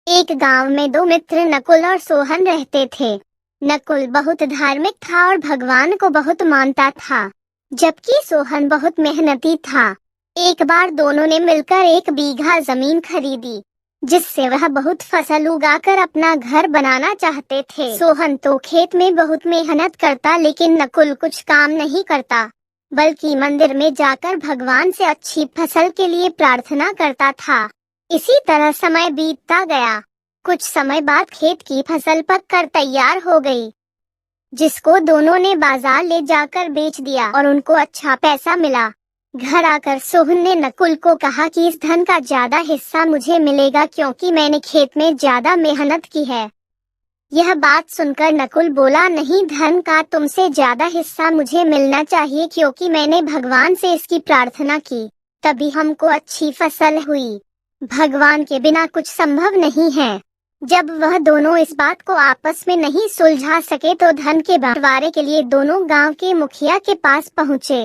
एक गांव में दो मित्र नकुल और सोहन रहते थे। नकुल बहुत धार्मिक था और भगवान को बहुत मानता था, जबकि सोहन बहुत मेहनती था। एक बार दोनों ने मिलकर 1 बीघा जमीन खरीदी, जिससे वह बहुत फसल उगाकर अपना घर बनाना चाहते थे। सोहन तो खेत में बहुत मेहनत करता, लेकिन नकुल कुछ काम नहीं करता, बल्कि मंदिर में जाकर भगवान से अच्छी फसल के लिए प्रार्थना करता था। इसी तरह समय बीतता गया। कुछ समय बाद खेत की फसल पककर तैयार हो गई, जिसको दोनों ने बाजार ले जाकर बेच दिया और उनको अच्छा पैसा मिला। घर आकर सोहन ने नकुल को कहा कि इस धन का ज्यादा हिस्सा मुझे मिलेगा, क्योंकि मैंने खेत में ज्यादा मेहनत की है। यह बात सुनकर नकुल बोला, नहीं, धन का तुमसे ज्यादा हिस्सा मुझे मिलना चाहिए, क्योंकि मैंने भगवान से इसकी प्रार्थना की, तभी हमको अच्छी फसल हुई। भगवान के बिना कुछ संभव नहीं है। जब वह दोनों इस बात को आपस में नहीं सुलझा सके तो धन के बंटवारे के लिए दोनों गांव के मुखिया के पास पहुँचे।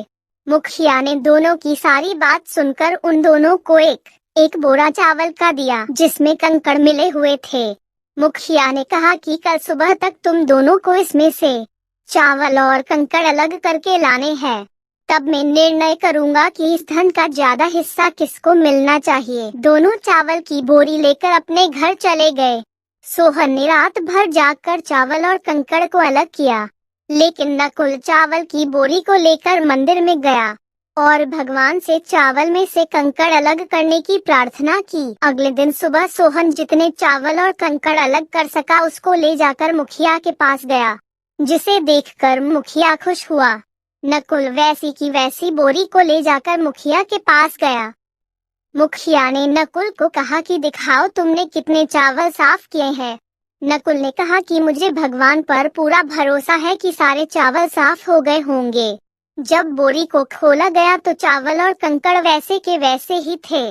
मुखिया ने दोनों की सारी बात सुनकर उन दोनों को एक बोरा चावल का दिया, जिसमें कंकड़ मिले हुए थे। मुखिया ने कहा कि कल सुबह तक तुम दोनों को इसमें से चावल और कंकड़ अलग करके लाने हैं, तब मैं निर्णय करूंगा कि इस धन का ज्यादा हिस्सा किसको मिलना चाहिए। दोनों चावल की बोरी लेकर अपने घर चले गए। सोहन ने रात भर जागकर चावल और कंकड़ को अलग किया, लेकिन नकुल चावल की बोरी को लेकर मंदिर में गया और भगवान से चावल में से कंकड़ अलग करने की प्रार्थना की। अगले दिन सुबह सोहन जितने चावल और कंकड़ अलग कर सका उसको ले जाकर मुखिया के पास गया, जिसे देखकर मुखिया खुश हुआ। नकुल वैसी की वैसी बोरी को ले जाकर मुखिया के पास गया। मुखिया ने नकुल को कहा कि दिखाओ तुमने कितने चावल साफ किए हैं। नकुल ने कहा कि मुझे भगवान पर पूरा भरोसा है कि सारे चावल साफ हो गए होंगे। जब बोरी को खोला गया तो चावल और कंकड़ वैसे के वैसे ही थे।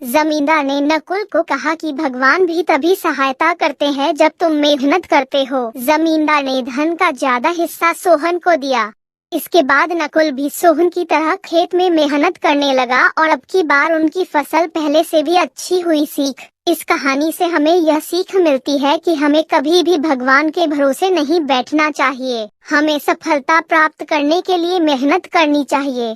जमींदार ने नकुल को कहा कि भगवान भी तभी सहायता करते हैं जब तुम मेहनत करते हो। जमींदार ने धन का ज्यादा हिस्सा सोहन को दिया। इसके बाद नकुल भी सोहन की तरह खेत में मेहनत करने लगा और अब की बार उनकी फसल पहले से भी अच्छी हुई। सीख: इस कहानी से हमें यह सीख मिलती है कि हमें कभी भी भगवान के भरोसे नहीं बैठना चाहिए। हमें सफलता प्राप्त करने के लिए मेहनत करनी चाहिए।